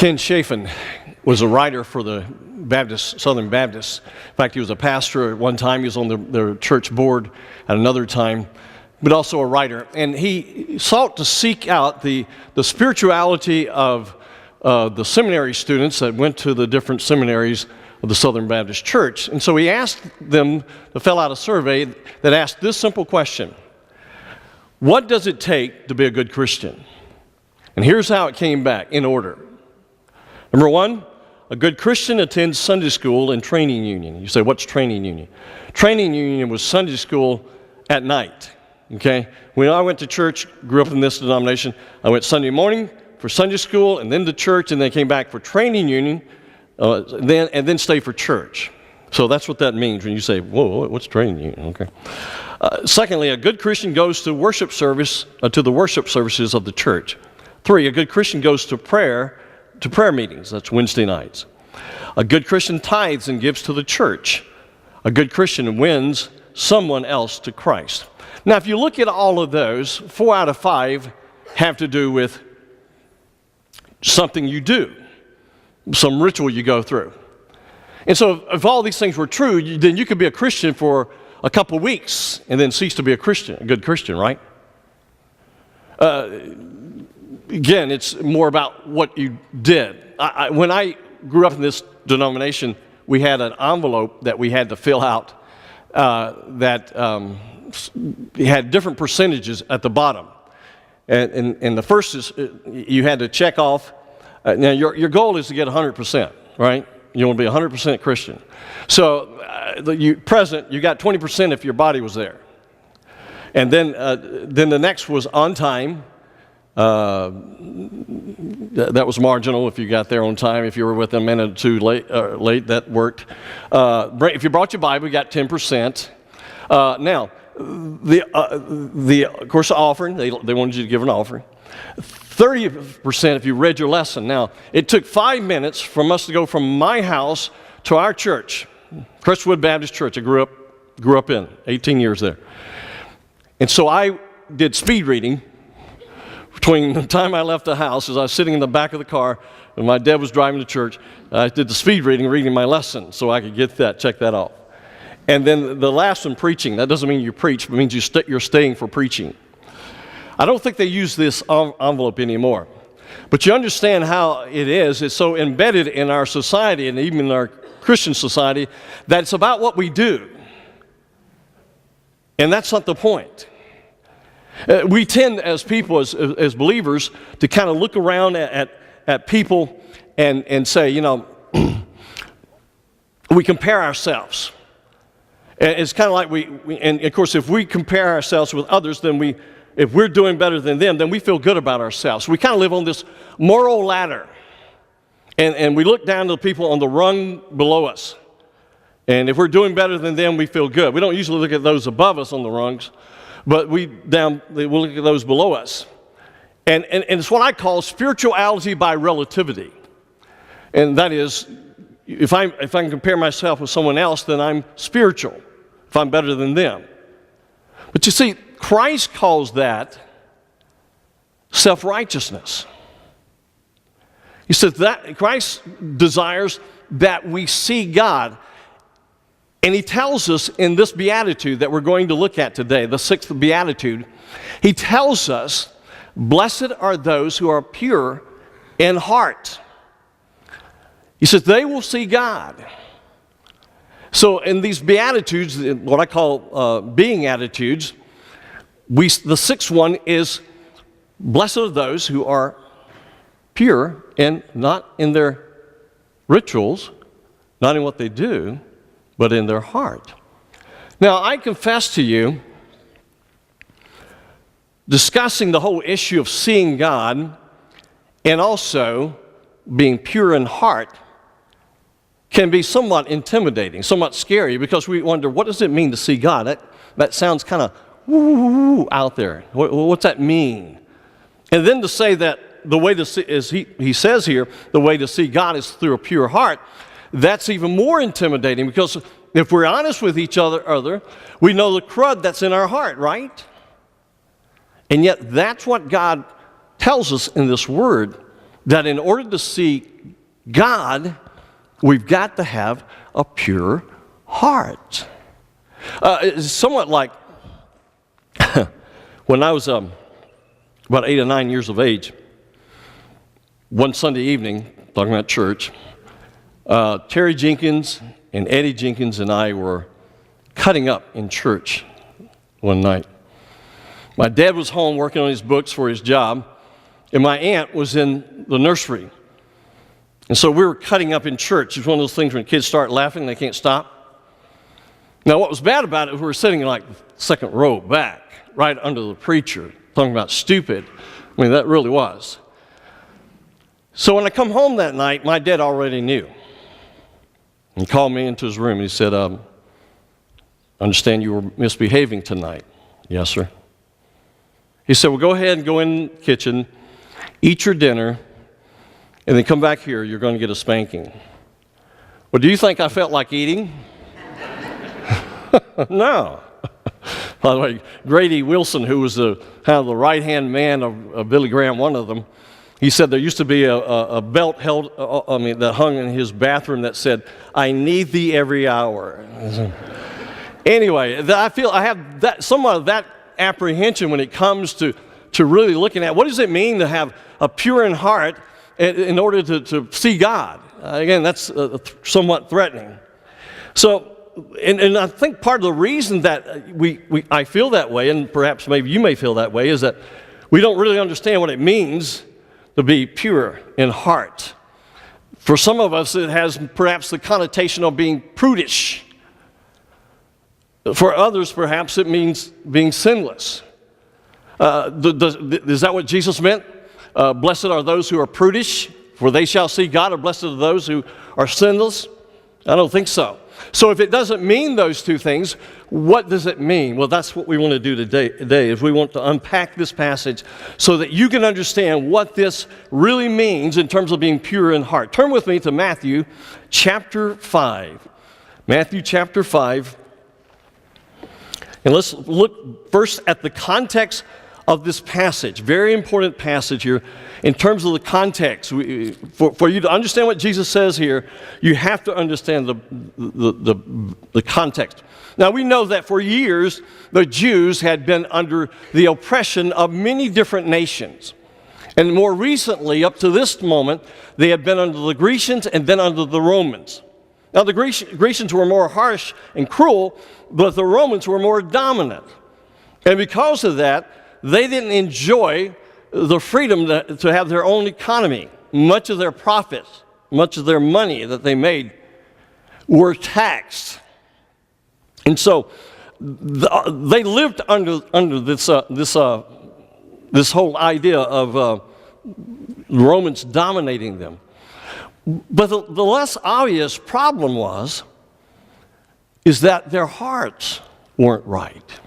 Ken Chafin was a writer for the Southern Baptists. In fact, he was a pastor at one time. He was on their church board at another time, but also a writer. And he sought to seek out the spirituality of the seminary students that went to the different seminaries of the Southern Baptist Church. And so he asked them to fill out a survey that asked this simple question: what does it take to be a good Christian? And here's how it came back in order. Number one, a good Christian attends Sunday school and training union. You say, what's training union? Training union was Sunday school at night, okay? When I went to church, grew up in this denomination, I went Sunday morning for Sunday school and then to church, and then came back for training union, and then stay for church. So that's what that means when you say, whoa, what's training union? Okay. Secondly, a good Christian goes to worship service, to the worship services of the church. 3, a good Christian goes to prayer meetings. That's Wednesday nights. A good Christian tithes and gives to the church. A good Christian wins someone else to Christ. Now, if you look at all of those, 4 out of 5 have to do with something you do, some ritual you go through. And so if all these things were true, then you could be a Christian for a couple of weeks and then cease to be a Christian, a good Christian, right? Again, it's more about what you did. When I grew up in this denomination, we had an envelope that we had to fill out that had different percentages at the bottom. And the first is you had to check off. Now, your goal is to get 100%, right? You want to be 100% Christian. So you got 20% if your body was there. And then the next was on time. That was marginal if you got there on time. If you were with a minute or two late, that worked. If you brought your Bible, you got 10%. Now, of course, the offering, they wanted you to give an offering. 30% if you read your lesson. Now, it took 5 minutes from us to go from my house to our church, Crestwood Baptist Church. I grew up in 18 years there. And so I did speed reading between the time I left the house, as I was sitting in the back of the car, and my dad was driving to church. I did the speed reading my lesson, so I could check that off. And then the last one, preaching. That doesn't mean you preach, but it means you're staying for preaching. I don't think they use this envelope anymore. But you understand how it is. It's so embedded in our society, and even in our Christian society, that it's about what we do. And that's not the point. We tend, as people, as believers, to kind of look around at people and say, you know, we compare ourselves. And it's kind of like and of course, if we compare ourselves with others, then if we're doing better than them, then we feel good about ourselves. We kind of live on this moral ladder. And we look down to the people on the rung below us. And if we're doing better than them, we feel good. We don't usually look at those above us on the rungs, but we'll look at those below us. And it's what I call spirituality by relativity. And that is, if I can compare myself with someone else, then I'm spiritual, if I'm better than them. But you see, Christ calls that self-righteousness. He says that Christ desires that we see God. And he tells us in this beatitude that we're going to look at today, the 6th beatitude, he tells us, blessed are those who are pure in heart. He says they will see God. So in these beatitudes, what I call being attitudes, the 6th one is, blessed are those who are pure and not in their rituals, not in what they do, but in their heart. Now, I confess to you, discussing the whole issue of seeing God and also being pure in heart can be somewhat intimidating, somewhat scary, because we wonder, what does it mean to see God? That sounds kind of woo out there. What's that mean? And then to say that the way to see, as he says here, the way to see God is through a pure heart, that's even more intimidating, because if we're honest with each other, we know the crud that's in our heart, right? And yet that's what God tells us in this word, that in order to see God, we've got to have a pure heart. It's somewhat like when I was about 8 or 9 years of age, one Sunday evening, talking about church, Terry Jenkins and Eddie Jenkins and I were cutting up in church one night. My dad was home working on his books for his job, and my aunt was in the nursery. And so we were cutting up in church. It's one of those things when kids start laughing, they can't stop. Now, what was bad about it, we were sitting like second row back, right under the preacher, talking about stupid. I mean, that really was. So when I come home that night, my dad already knew. He called me into his room and he said, I understand you were misbehaving tonight. Yes, sir. He said, well, go ahead and go in the kitchen, eat your dinner, and then come back here. You're going to get a spanking. Well, do you think I felt like eating? No. By the way, Grady Wilson, who was kind of the right-hand man of Billy Graham, one of them, he said there used to be a belt that hung in his bathroom that said, I need thee every hour. Anyway, I have somewhat of that apprehension when it comes to really looking at what does it mean to have a pure in heart in order to see God. Again, that's somewhat threatening. So, and I think part of the reason that I feel that way, and perhaps maybe you may feel that way, is that we don't really understand what it means to be pure in heart. For some of us, it has perhaps the connotation of being prudish. For others, perhaps it means being sinless. Is that what Jesus meant? Blessed are those who are prudish, for they shall see God, or blessed are those who are sinless? I don't think so. So if it doesn't mean those two things, what does it mean? Well, that's what we want to do today is we want to unpack this passage so that you can understand what this really means in terms of being pure in heart. Turn with me to Matthew chapter 5. Matthew chapter 5. And let's look first at the context of this passage. Very important passage here in terms of the context. For you to understand what Jesus says here, you have to understand the context. Now, we know that for years, the Jews had been under the oppression of many different nations. And more recently, up to this moment, they had been under the Grecians and then under the Romans. Now, the Grecians were more harsh and cruel, but the Romans were more dominant. And because of that, they didn't enjoy the freedom to have their own economy. Much of their profits, much of their money that they made were taxed. And so they lived under this whole idea of Romans dominating them. But the less obvious problem is that their hearts weren't right.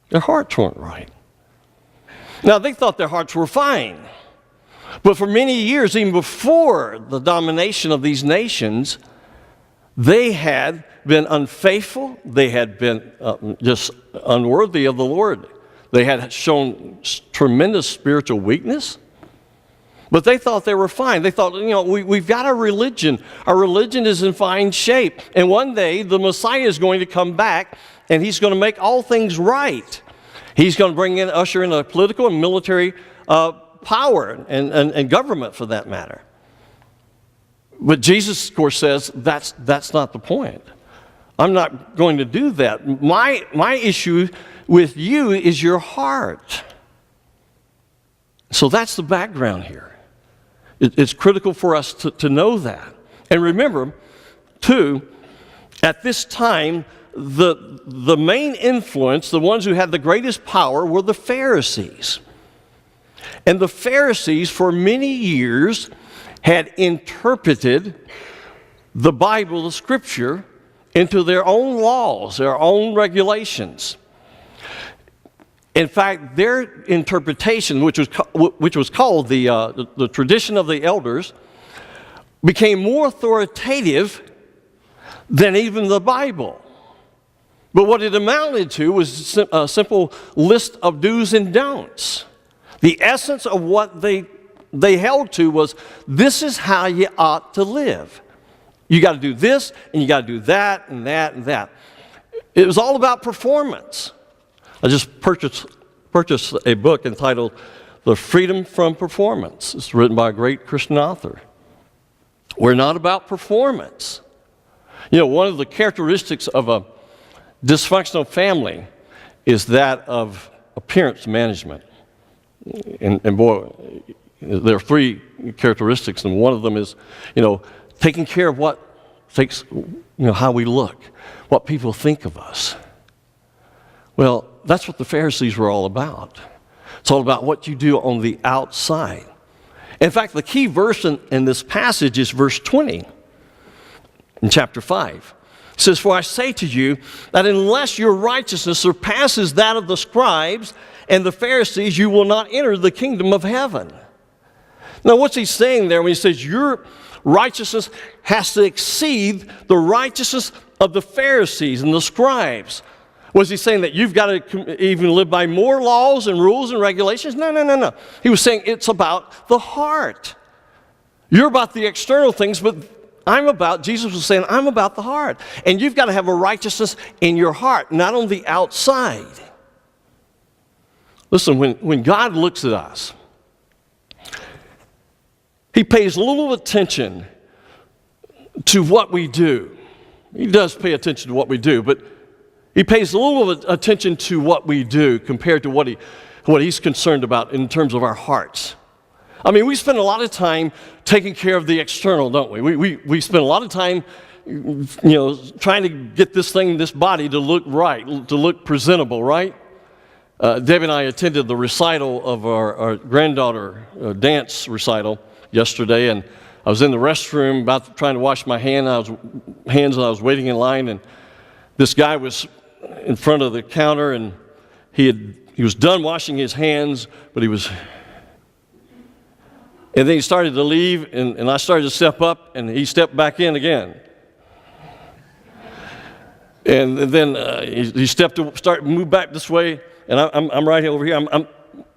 Their hearts weren't right. Now, they thought their hearts were fine. But for many years, even before the domination of these nations, they had been unfaithful. They had been just unworthy of the Lord. They had shown tremendous spiritual weakness. But they thought they were fine. They thought, we've got a religion. Our religion is in fine shape. And one day, the Messiah is going to come back, and he's going to make all things right. He's going to usher in a political and military power and government for that matter. But Jesus, of course, says that's not the point. I'm not going to do that. My issue with you is your heart. So that's the background here. It's critical for us to know that. And remember, too, at this time, the main influence, the ones who had the greatest power, were the Pharisees. And the Pharisees, for many years, had interpreted the Bible, the Scripture, into their own laws, their own regulations. In fact, their interpretation, which was called the tradition of the elders, became more authoritative than even the Bible. But what it amounted to was a simple list of do's and don'ts. The essence of what they they held to was, this is how you ought to live. You got to do this, and you got to do that, and that, and that. It was all about performance. I just purchased a book entitled The Freedom from Performance. It's written by a great Christian author. We're not about performance. You know, one of the characteristics of a dysfunctional family is that of appearance management. And boy, there are three characteristics, and one of them is, taking care of what takes, how we look, what people think of us. Well, that's what the Pharisees were all about. It's all about what you do on the outside. In fact, the key verse in this passage is verse 20 in chapter 5. It says, "For I say to you that unless your righteousness surpasses that of the scribes and the Pharisees, you will not enter the kingdom of heaven." Now, what's he saying there when he says your righteousness has to exceed the righteousness of the Pharisees and the scribes? Was he saying that you've got to even live by more laws and rules and regulations? No. He was saying it's about the heart. You're about the external things, but Jesus was saying, I'm about the heart. And you've got to have a righteousness in your heart, not on the outside. Listen, when God looks at us, He pays little attention to what we do. He does pay attention to what we do, but He pays a little attention to what we do compared to what He's concerned about in terms of our hearts. I mean, we spend a lot of time taking care of the external, don't we? We spend a lot of time, trying to get this body to look right, to look presentable, right? Debbie and I attended the recital of our granddaughter dance recital yesterday, and I was in the restroom trying to wash my hands. I was waiting in line, and this guy was in front of the counter, and he was done washing his hands, but and then he started to leave, and I started to step up, and he stepped back in again. And then he moved back this way, and I'm right over here. I'm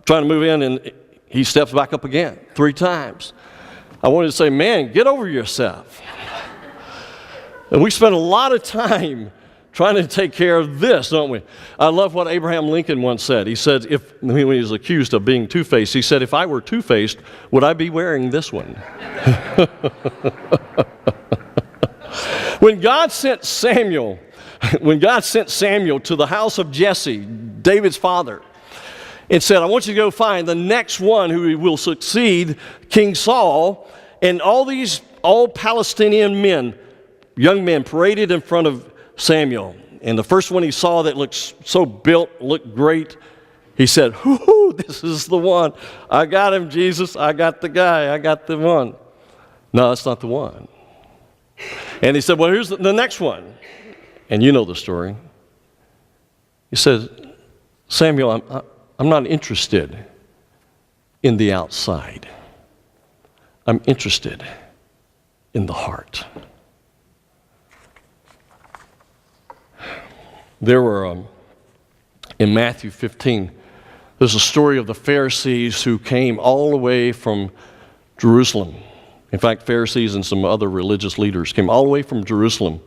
trying to move in, and he steps back up again 3 times. I wanted to say, man, get over yourself. And we spend a lot of time trying to take care of this, don't we? I love what Abraham Lincoln once said. He said, when he was accused of being two-faced, he said, if I were two-faced, would I be wearing this one? When God sent Samuel to the house of Jesse, David's father, and said, I want you to go find the next one who will succeed King Saul, and all Palestinian men, young men, paraded in front of Samuel. And the first one he saw that looked so built, looked great, he said, whoo, this is the one. I got him, Jesus. I got the guy. I got the one. No, that's not the one. And he said, well, here's the next one. And you know the story. He says, Samuel, I'm not interested in the outside. I'm interested in the heart. There were, in Matthew 15, there's a story of the Pharisees who came all the way from Jerusalem. In fact, Pharisees and some other religious leaders came all the way from Jerusalem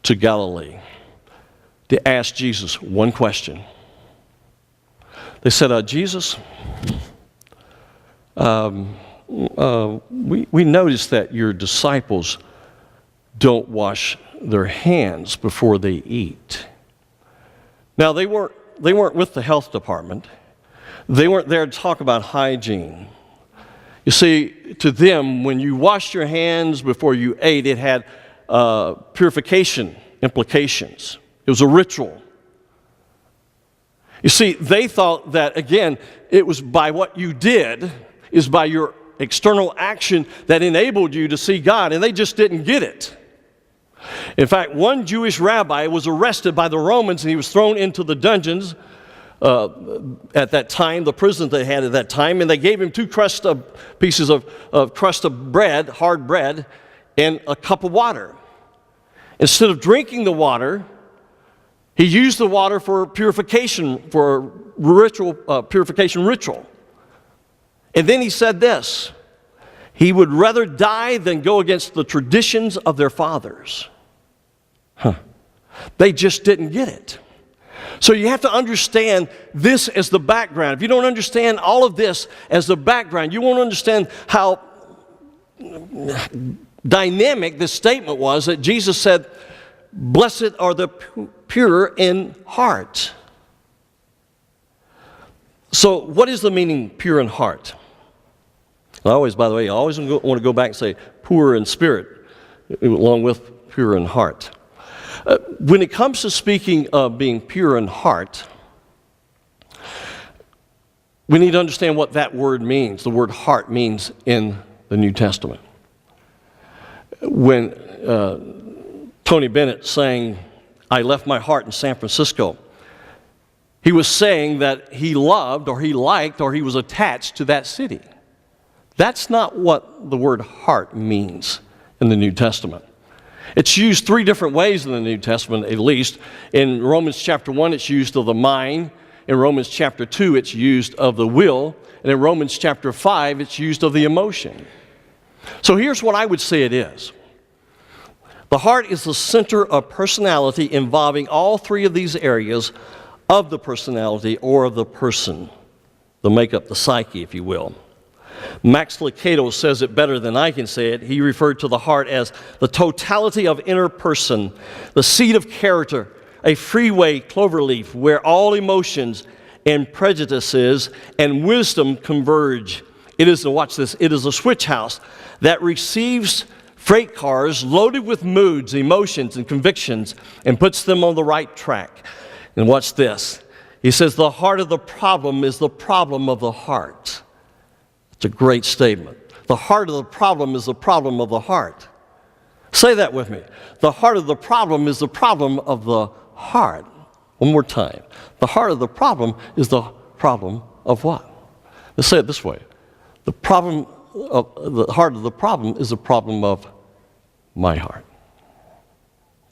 to Galilee to ask Jesus one question. They said, Jesus, we noticed that your disciples don't wash their hands before they eat. Now, they weren't with the health department. They weren't there to talk about hygiene. You see, to them, when you washed your hands before you ate, it had purification implications. It was a ritual. You see, they thought that, again, it was by what you did, is by your external action that enabled you to see God, and they just didn't get it. In fact, one Jewish rabbi was arrested by the Romans, and he was thrown into the dungeons at that time, the prison they had at that time, and they gave him 2 pieces of crust of bread, hard bread, and a cup of water. Instead of drinking the water, he used the water for purification, for a ritual, purification ritual. And then he said this, He would rather die than go against the traditions of their fathers. They just didn't get it. So you have to understand this as the background. If you don't understand all of this as the background, you won't understand how dynamic this statement was that Jesus said, "Blessed are the pure in heart." So what is the meaning pure in heart? I always want to go back and say poor in spirit, along with pure in heart. When it comes to speaking of being pure in heart, we need to understand what that word means. The word heart means in the New Testament. When Tony Bennett sang, "I left my heart in San Francisco," he was saying that he loved or he liked or he was attached to that city. That's not what the word heart means in the New Testament. It's used three different ways in the New Testament, at least. In Romans chapter 1, it's used of the mind. In Romans chapter 2, it's used of the will. And in Romans chapter 5, it's used of the emotion. So here's what I would say it is. The heart is the center of personality involving all three of these areas of the personality or of the person, the makeup, the psyche, if you will. Max Lucado says it better than I can say it. He referred to the heart as the totality of inner person, the seat of character, a freeway cloverleaf where all emotions and prejudices and wisdom converge. It is, watch this, it is a switch house that receives freight cars loaded with moods, emotions, and convictions and puts them on the right track. And watch this. He says the heart of the problem is the problem of the heart. It's a great statement. The heart of the problem is the problem of the heart. Say that with me. The heart of the problem is the problem of the heart. One more time. The heart of the problem is the problem of what? Let's say it this way. The heart of the problem is the problem of my heart.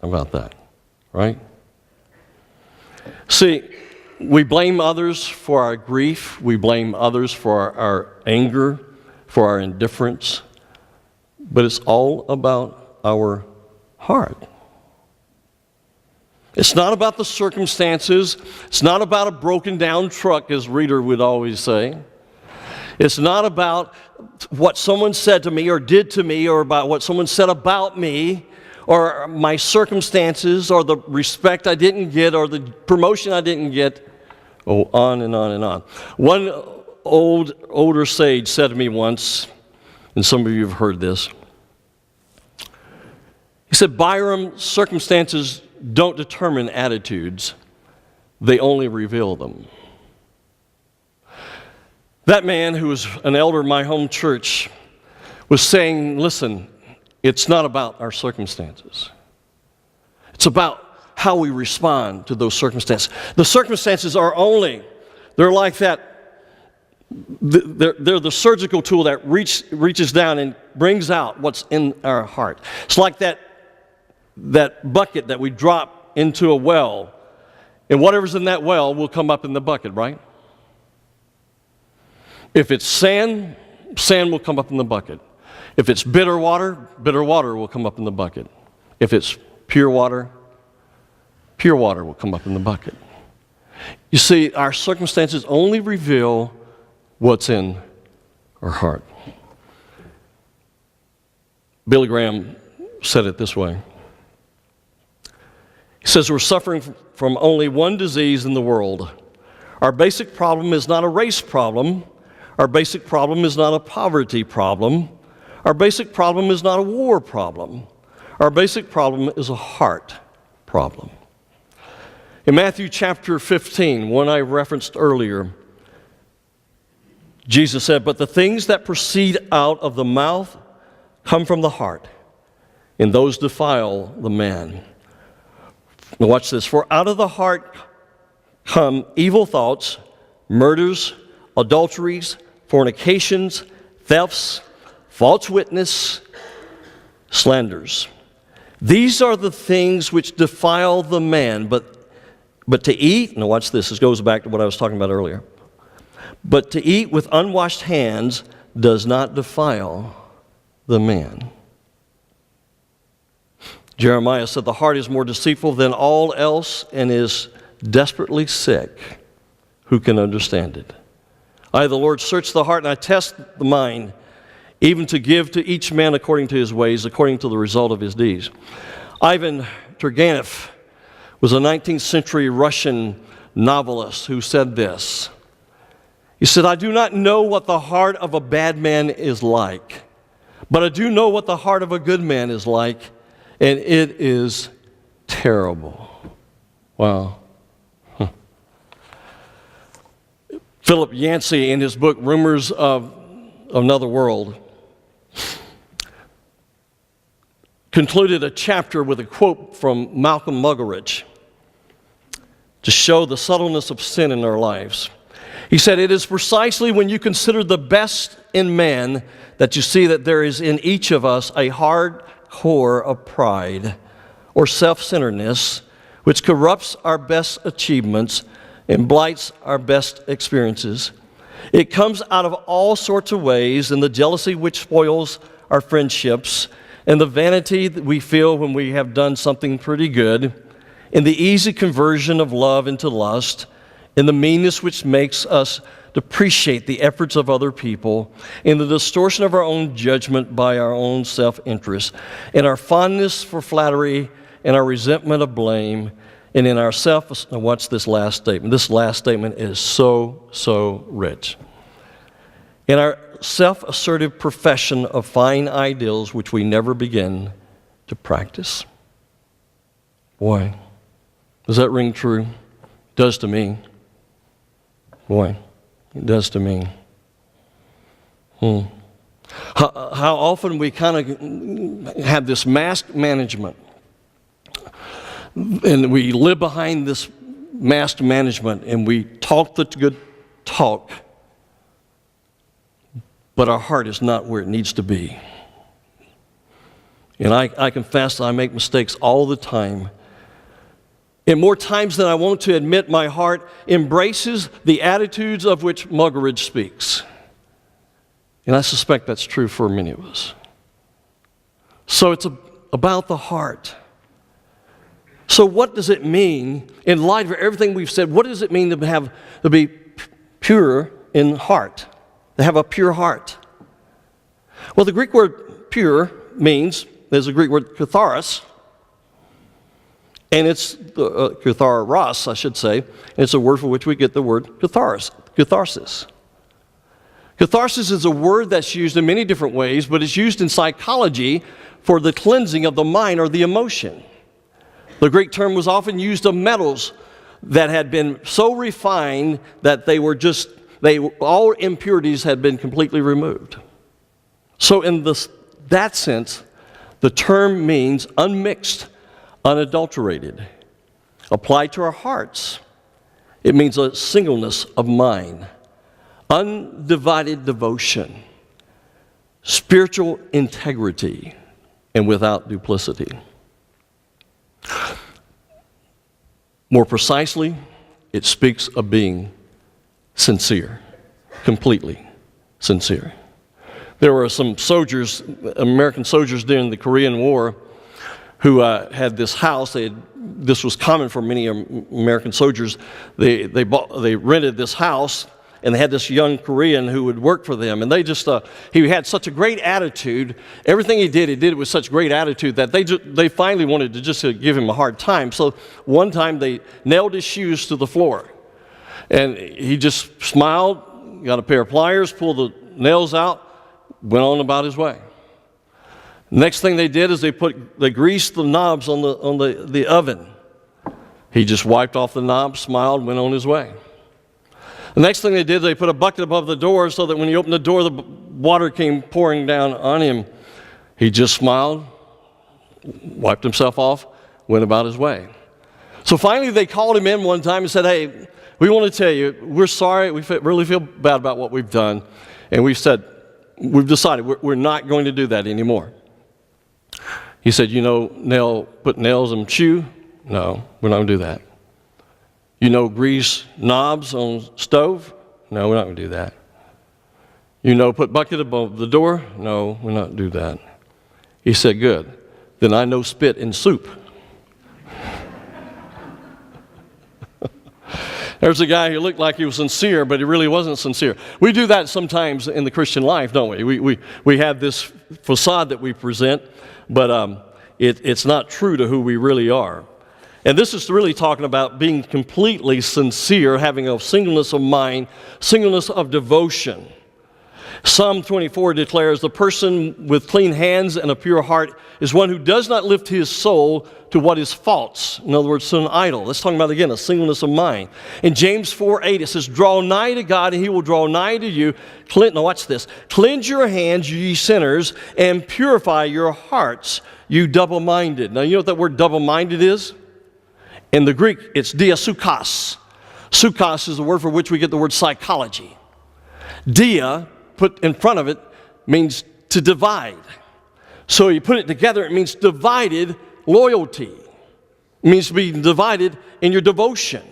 How about that? Right? See, we blame others for our grief. We blame others for our anger, for our indifference. But it's all about our heart. It's not about the circumstances. It's not about a broken down truck, as Reader would always say. It's not about what someone said to me or did to me or about what someone said about me or my circumstances or the respect I didn't get or the promotion I didn't get. Oh, on and on and on. One older sage said to me once, and some of you have heard this, he said, "Byram, circumstances don't determine attitudes, they only reveal them." That man, who was an elder in my home church, was saying, listen, it's not about our circumstances. It's about how we respond to those circumstances. The circumstances are they're like that, they're the surgical tool that reaches down and brings out what's in our heart. It's like that bucket that we drop into a well, and whatever's in that well will come up in the bucket, right? If it's sand, sand will come up in the bucket. If it's bitter water will come up in the bucket. If it's pure water will come up in the bucket. You see, our circumstances only reveal what's in our heart. Billy Graham said it this way. He says, we're suffering from only one disease in the world. Our basic problem is not a race problem. Our basic problem is not a poverty problem. Our basic problem is not a war problem. Our basic problem is a heart problem. In Matthew chapter 15, one I referenced earlier, Jesus said, but the things that proceed out of the mouth come from the heart, and those defile the man. Now watch this. For out of the heart come evil thoughts, murders, adulteries, fornications, thefts, false witness, slanders. These are the things which defile the man, but to eat, now watch this goes back to what I was talking about earlier. But to eat with unwashed hands does not defile the man. Jeremiah said, the heart is more deceitful than all else and is desperately sick. Who can understand it? I, the Lord, search the heart and I test the mind, even to give to each man according to his ways, according to the result of his deeds. Ivan Turgenev was a 19th century Russian novelist who said this. He said, I do not know what the heart of a bad man is like, but I do know what the heart of a good man is like, and it is terrible. Wow. Philip Yancey, in his book, Rumors of Another World, concluded a chapter with a quote from Malcolm Muggeridge to show the subtleness of sin in our lives. He said, it is precisely when you consider the best in man that you see that there is in each of us a hard core of pride or self-centeredness which corrupts our best achievements and blights our best experiences. It comes out of all sorts of ways, in the jealousy which spoils our friendships, and the vanity that we feel when we have done something pretty good, in the easy conversion of love into lust, in the meanness which makes us depreciate the efforts of other people, in the distortion of our own judgment by our own self-interest, in our fondness for flattery, in our resentment of blame, and in our now watch this last statement. This last statement is so rich. In our self-assertive profession of fine ideals which we never begin to practice. Boy, does that ring true? It does to me. Boy, it does to me. How often we kind of have this mask management, and we live behind this mask management, and we talk the good talk, but our heart is not where it needs to be. And I confess I make mistakes all the time. And more times than I want to admit, my heart embraces the attitudes of which Muggeridge speaks. And I suspect that's true for many of us. So it's about the heart. So what does it mean, in light of everything we've said, what does it mean to be pure in heart? To have a pure heart? Well, the Greek word pure means, there's a Greek word katharos, and it's katharos, I should say, and it's a word for which we get the word catharsis. Catharsis is a word that's used in many different ways, but it's used in psychology for the cleansing of the mind or the emotion. The Greek term was often used of metals that had been so refined that all impurities had been completely removed. So in that sense, the term means unmixed, unadulterated. Applied to our hearts, it means a singleness of mind, undivided devotion, spiritual integrity, and without duplicity. More precisely, it speaks of being sincere, completely sincere. There were some soldiers, American soldiers during the Korean War, who had this house. This was common for many American soldiers. They rented this house, and they had this young Korean who would work for them. And he had such a great attitude. Everything he did it with such great attitude that they finally wanted to just give him a hard time. So one time they nailed his shoes to the floor. And he just smiled, got a pair of pliers, pulled the nails out, went on about his way. Next thing they did is they greased the knobs on the oven. He just wiped off the knobs, smiled, went on his way. The next thing they did, they put a bucket above the door so that when he opened the door, the water came pouring down on him. He just smiled, wiped himself off, went about his way. So finally they called him in one time and said, hey, we want to tell you, we're sorry, we really feel bad about what we've done. And we've decided we're not going to do that anymore. He said, put nails in shoe? No, we're not going to do that. Grease knobs on stove? No, we're not going to do that. Put bucket above the door? No, we'll not do that. He said, good. Then I know spit in soup. There's a guy who looked like he was sincere, but he really wasn't sincere. We do that sometimes in the Christian life, don't we? We have this facade that we present, but it's not true to who we really are. And this is really talking about being completely sincere, having a singleness of mind, singleness of devotion. Psalm 24 declares, the person with clean hands and a pure heart is one who does not lift his soul to what is false. In other words, to an idol. Let's talk about, again, a singleness of mind. In James 4:8, it says, draw nigh to God, and he will draw nigh to you. Now watch this. Cleanse your hands, ye sinners, and purify your hearts, you double-minded. Now, you know what that word double-minded is? In the Greek, it's diasukos. Sukos is the word for which we get the word psychology. Dia, put in front of it, means to divide. So you put it together, it means divided loyalty. It means to be divided in your devotion.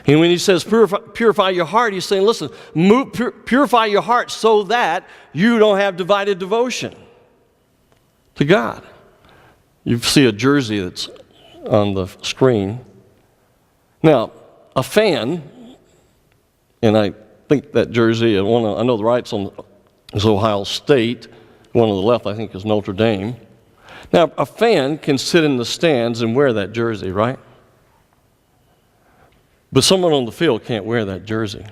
And when he says purify your heart, he's saying, listen, purify your heart so that you don't have divided devotion to God. You see a jersey that's on the screen. Now, a fan, and I think that jersey, I know the right's on is Ohio State. One on the left, I think, is Notre Dame. Now, a fan can sit in the stands and wear that jersey, right? But someone on the field can't wear that jersey,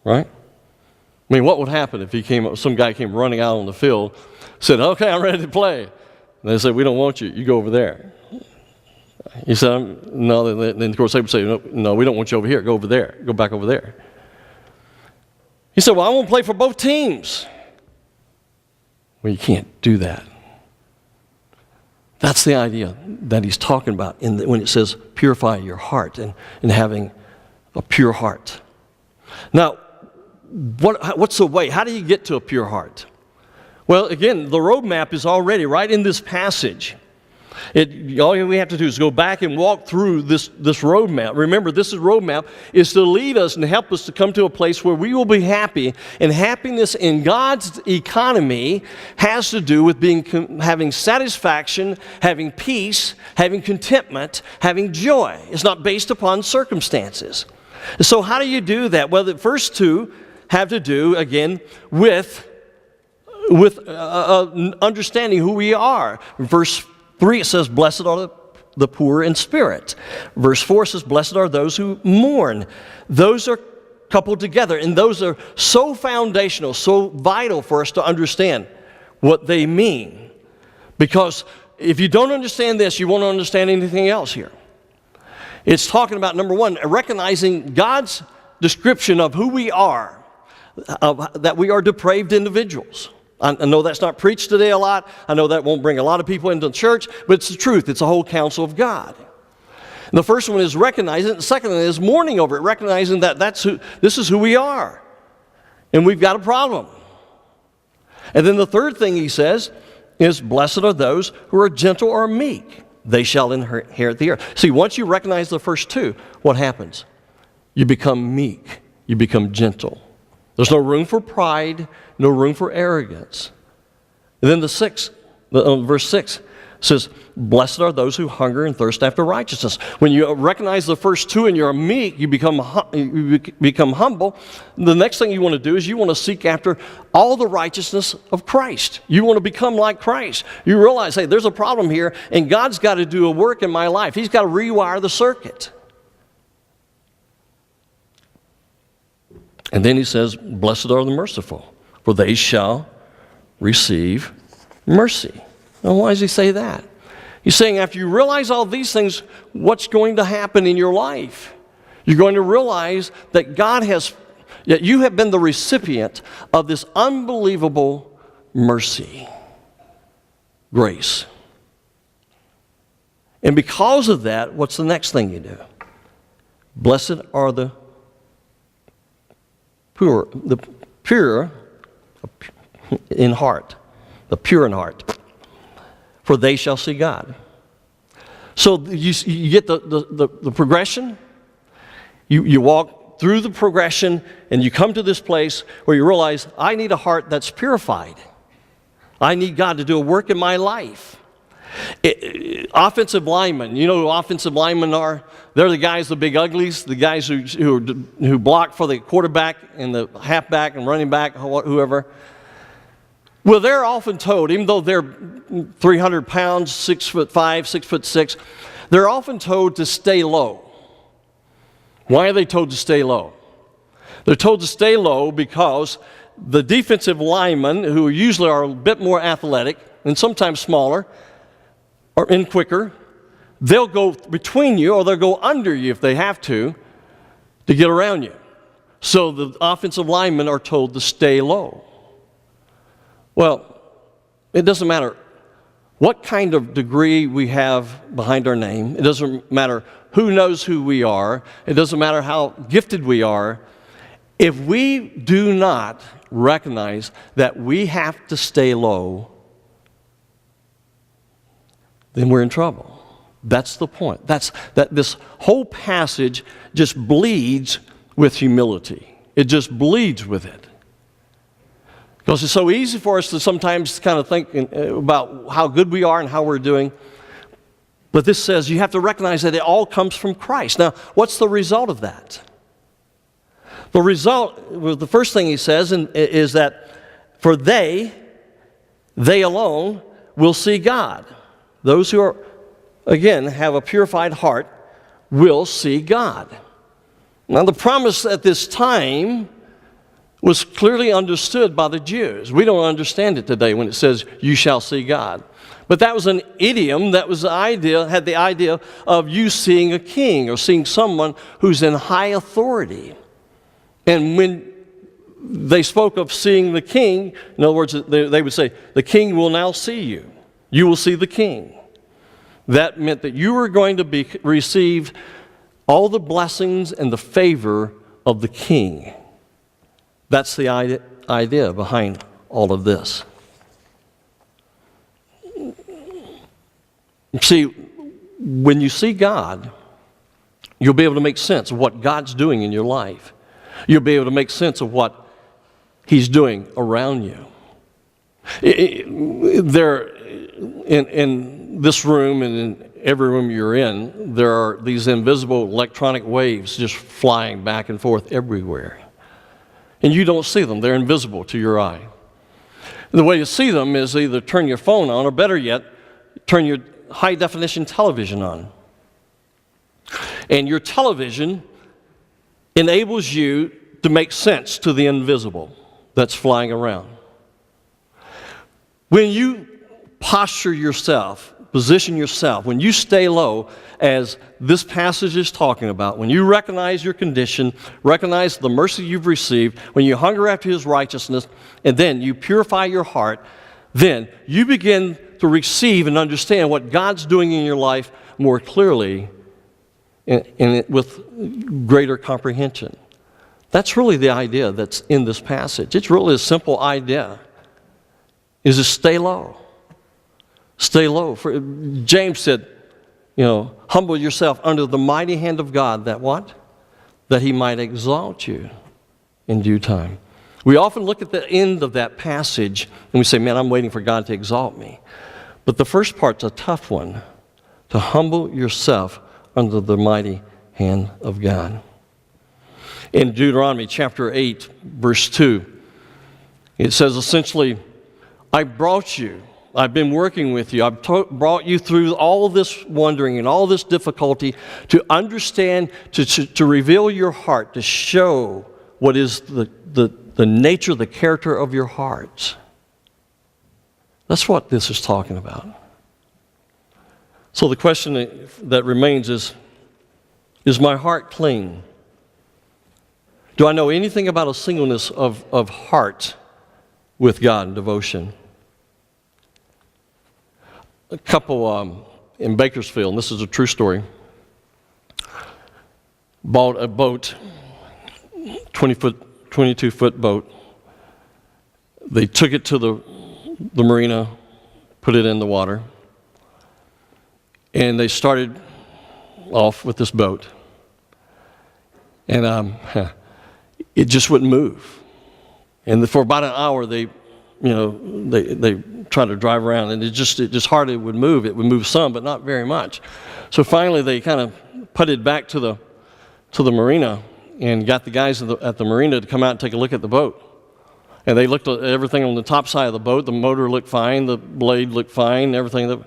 right? I mean, what would happen if some guy came running out on the field, said, okay, I'm ready to play. And they said, we don't want you. You go over there. He said, no. Then, of course, they would say, no, we don't want you over here. Go over there. Go back over there. He said, well, I want to play for both teams. Well, you can't do that. That's the idea that he's talking about when it says purify your heart and having a pure heart. Now, what's the way? How do you get to a pure heart? Well, again, the roadmap is already right in this passage. All we have to do is go back and walk through this roadmap. Remember, this roadmap is to lead us and help us to come to a place where we will be happy. And happiness in God's economy has to do with having satisfaction, having peace, having contentment, having joy. It's not based upon circumstances. So how do you do that? Well, the first two have to do, again, with understanding who we are. Verse 3, it says, blessed are the poor in spirit. Verse 4 says, blessed are those who mourn. Those are coupled together, and those are so foundational, so vital for us to understand what they mean. Because if you don't understand this, you won't understand anything else here. It's talking about, number one, recognizing God's description of who we are, that we are depraved individuals. I know that's not preached today a lot. I know that won't bring a lot of people into the church, but it's the truth. It's the whole counsel of God. And the first one is recognizing it. The second one is mourning over it, recognizing that this is who we are. And we've got a problem. And then the third thing he says is, blessed are those who are gentle or meek. They shall inherit the earth. See, once you recognize the first two, what happens? You become meek. You become gentle. There's no room for pride, no room for arrogance. And then verse 6 says, blessed are those who hunger and thirst after righteousness. When you recognize the first two and you're meek, you become humble. The next thing you want to do is you want to seek after all the righteousness of Christ. You want to become like Christ. You realize, hey, there's a problem here, and God's got to do a work in my life. He's got to rewire the circuit. And then he says, blessed are the merciful, for they shall receive mercy. Now, why does he say that? He's saying after you realize all these things, what's going to happen in your life? You're going to realize that that you have been the recipient of this unbelievable mercy, grace. And because of that, what's the next thing you do? Blessed are the pure in heart, the pure in heart, for they shall see God. So you get the progression. You walk through the progression, and you come to this place where you realize, I need a heart that's purified. I need God to do a work in my life. Offensive linemen, you know who offensive linemen are? They're the guys, the big uglies, the guys who block for the quarterback and the halfback and running back, whoever. Well, they're often told, even though they're 300 pounds, 6'5", 6'6", they're often told to stay low. Why are they told to stay low? They're told to stay low because the defensive linemen, who usually are a bit more athletic and sometimes smaller, and quicker, they'll go between you or they'll go under you if they have to get around you. So the offensive linemen are told to stay low. Well, it doesn't matter what kind of degree we have behind our name. It doesn't matter who knows who we are. It doesn't matter how gifted we are. If we do not recognize that we have to stay low, then we're in trouble. That's the point. That this whole passage just bleeds with humility. It just bleeds with it. Because it's so easy for us to sometimes kind of think about how good we are and how we're doing. But this says you have to recognize that it all comes from Christ. Now, what's the result of that? The result, well, the first thing he says is that for they alone will see God. Those who are, again, have a purified heart will see God. Now, the promise at this time was clearly understood by the Jews. We don't understand it today when it says, you shall see God. But that was an idiom that was had the idea of you seeing a king or seeing someone who's in high authority. And when they spoke of seeing the king, in other words, they would say, the king will now see you. You will see the king. That meant that you were going to receive all the blessings and the favor of the king. That's the idea behind all of this. See, when you see God, you'll be able to make sense of what God's doing in your life. You'll be able to make sense of what He's doing around you. In this room and in every room you're in, there are these invisible electronic waves just flying back and forth everywhere. And you don't see them. They're invisible to your eye. The way you see them is either turn your phone on, or better yet, turn your high-definition television on. And your television enables you to make sense to the invisible that's flying around. When you posture yourself, position yourself, when you stay low, as this passage is talking about, when you recognize your condition, recognize the mercy you've received, when you hunger after His righteousness, and then you purify your heart, then you begin to receive and understand what God's doing in your life more clearly and with greater comprehension. That's really the idea that's in this passage. It's really a simple idea, is to stay low. Stay low. James said, humble yourself under the mighty hand of God, that what? That He might exalt you in due time. We often look at the end of that passage and we say, man, I'm waiting for God to exalt me. But the first part's a tough one, to humble yourself under the mighty hand of God. In Deuteronomy chapter 8, verse 2, it says essentially, I've been working with you. I've brought you through all this wandering and all this difficulty to understand, to reveal your heart, to show what is the nature, the character of your heart. That's what this is talking about. So the question that remains is my heart clean? Do I know anything about a singleness of heart with God and devotion? A couple in Bakersfield, and this is a true story, bought a boat, 22-foot boat. They took it to the marina, put it in the water, and they started off with this boat. And it just wouldn't move. And for about an hour, they tried to drive around, and it just hardly would move. It would move some, but not very much. So finally, they kind of putted back to the marina and got the guys at the marina to come out and take a look at the boat. And they looked at everything on the top side of the boat. The motor looked fine, the blade looked fine, everything, the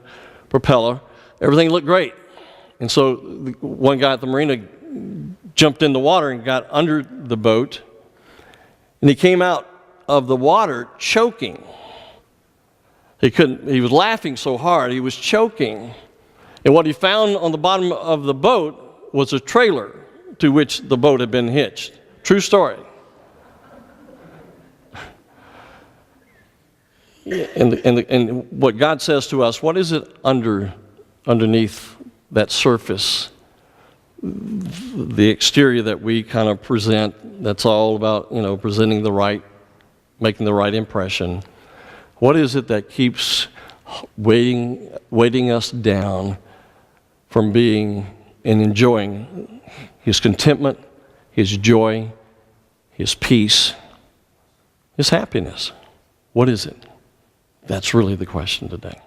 propeller, everything looked great. And so one guy at the marina jumped in the water and got under the boat, and he came out of the water choking. He was laughing so hard, he was choking. And what he found on the bottom of the boat was a trailer to which the boat had been hitched. True story. And what God says to us, what is it underneath that surface? The exterior that we kind of present, that's all about, presenting making the right impression. What is it that keeps weighting us down from being and enjoying His contentment, His joy, His peace, His happiness? What is it? That's really the question today.